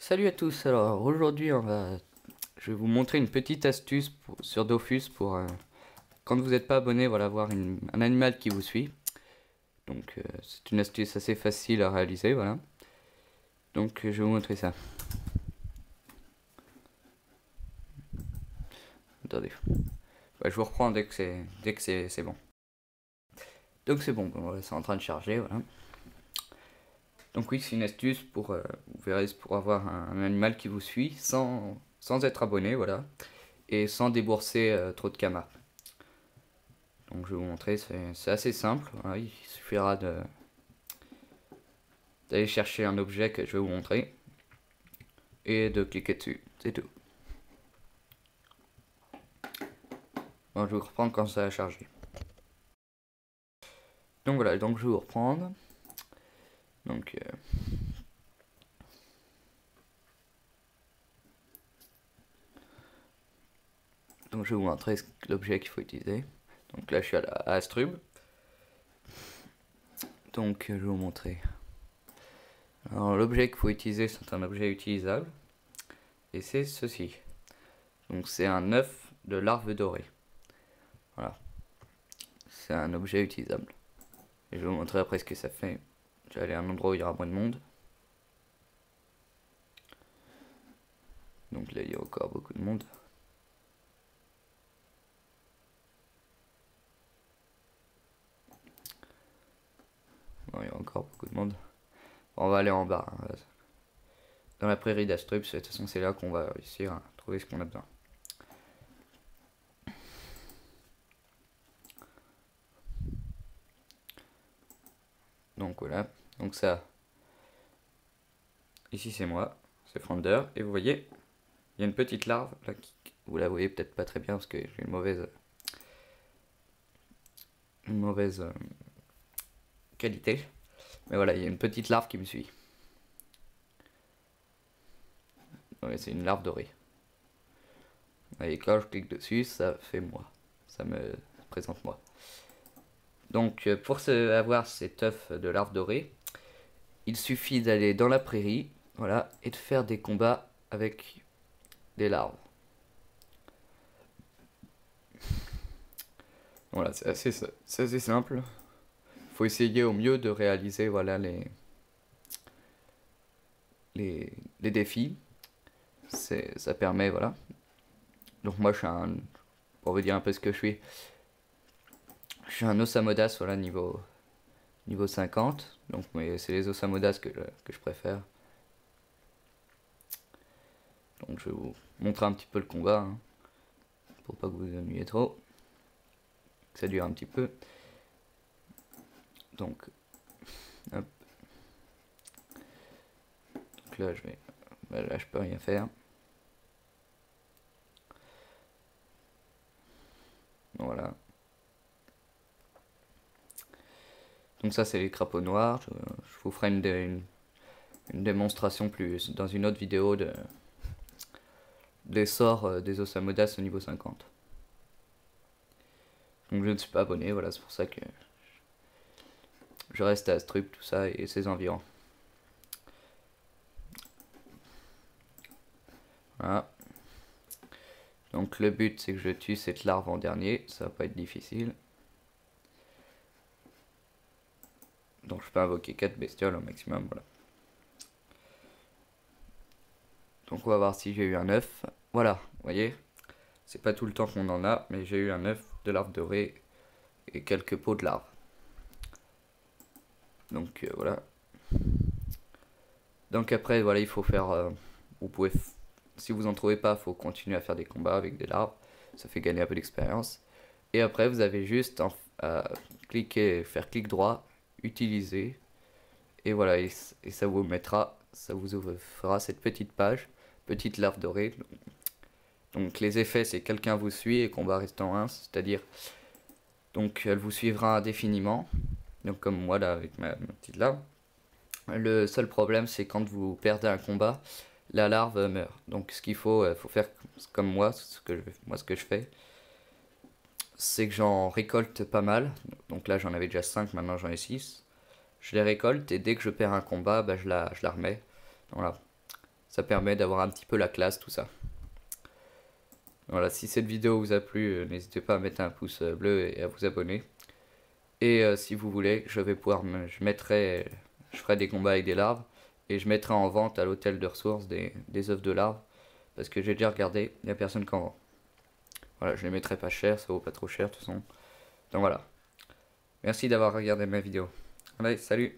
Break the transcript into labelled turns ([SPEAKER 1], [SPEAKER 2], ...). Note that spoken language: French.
[SPEAKER 1] Salut à tous, alors aujourd'hui je vais vous montrer une petite astuce sur Dofus pour quand vous n'êtes pas abonné, voilà, avoir un animal qui vous suit. Donc c'est une astuce assez facile à réaliser, voilà. Donc je vais vous montrer ça. Attendez, je vous reprends dès que c'est bon. Donc c'est bon, voilà, c'est en train de charger, voilà. Donc oui, c'est une astuce pour, vous verrez, c'est pour avoir un animal qui vous suit sans être abonné, voilà, et sans débourser trop de camas. Donc je vais vous montrer, c'est assez simple, voilà, il suffira d'aller chercher un objet que je vais vous montrer et de cliquer dessus, c'est tout. Bon, je vais vous reprendre quand ça a chargé. Donc voilà, donc je vais vous reprendre. Donc, donc je vais vous montrer l'objet qu'il faut utiliser. Donc là je suis à Astrub. Donc je vais vous montrer. Alors l'objet qu'il faut utiliser, c'est un objet utilisable. Et c'est ceci. Donc c'est un œuf de larve dorée. Voilà. C'est un objet utilisable. Et je vais vous montrer après ce que ça fait. Je vais aller à un endroit où il y aura moins de monde. Donc là il y a encore beaucoup de monde. Non, il y a encore beaucoup de monde. Bon, on va aller en bas. Hein. Dans la prairie d'Astrup, de toute façon c'est là qu'on va réussir à trouver ce qu'on a besoin. Donc voilà, donc ça, ici c'est moi, c'est Founder, et vous voyez, il y a une petite larve, là, vous la voyez peut-être pas très bien parce que j'ai une mauvaise qualité, mais voilà, il y a une petite larve qui me suit. Ouais, c'est une larve dorée. Et quand je clique dessus, ça fait moi, ça me présente moi. Donc pour avoir cet œuf de larve dorée, il suffit d'aller dans la prairie, voilà, et de faire des combats avec des larves. Voilà, c'est assez simple. Faut essayer au mieux de réaliser, voilà, les défis. Ça permet, voilà. Donc moi, pour vous dire un peu ce que je suis un Osamodas, voilà, niveau 50. Donc c'est les Osamodas que je préfère. Donc je vais vous montrer un petit peu le combat, hein, pour pas que vous vous ennuyiez trop. Que ça dure un petit peu. Donc, hop. Donc là, là, je peux rien faire. Voilà. Donc ça, c'est les crapauds noirs. Je vous ferai une démonstration plus dans une autre vidéo des sorts des Osamodas au niveau 50. Donc je ne suis pas abonné, voilà, c'est pour ça que je reste à Astrup, tout ça, et ses environs. Voilà. Donc le but, c'est que je tue cette larve en dernier, ça va pas être difficile. Donc je peux invoquer 4 bestioles au maximum, voilà. Donc on va voir si j'ai eu un œuf. Voilà, vous voyez, c'est pas tout le temps qu'on en a, mais j'ai eu un œuf de larve dorée et quelques pots de larve. Donc voilà. Donc après, voilà, il faut faire... vous pouvez... Si vous en trouvez pas, il faut continuer à faire des combats avec des larves. Ça fait gagner un peu d'expérience. Et après, vous avez juste à faire clic droit, utiliser. Et voilà, et ça vous mettra, ça vous fera cette petite page, petite larve dorée. Donc les effets, c'est quelqu'un vous suit et combat restant 1, c'est-à-dire, donc elle vous suivra indéfiniment. Donc comme moi là, avec ma petite larve. Le seul problème, c'est quand vous perdez un combat, la larve meurt. Donc ce qu'il faut faire comme moi, ce que je fais, c'est que j'en récolte pas mal. Donc là j'en avais déjà 5, maintenant j'en ai 6. Je les récolte et dès que je perds un combat, bah, je la remets. Voilà. Ça permet d'avoir un petit peu la classe, tout ça. Voilà, si cette vidéo vous a plu, n'hésitez pas à mettre un pouce bleu et à vous abonner. Et si vous voulez, je ferai des combats avec des larves. Et je mettrai en vente à l'hôtel de ressources des œufs de larves. Parce que j'ai déjà regardé, il n'y a personne qui en vend. Voilà, je les mettrai pas cher, ça vaut pas trop cher de toute façon. Donc voilà. Merci d'avoir regardé ma vidéo. Allez, salut!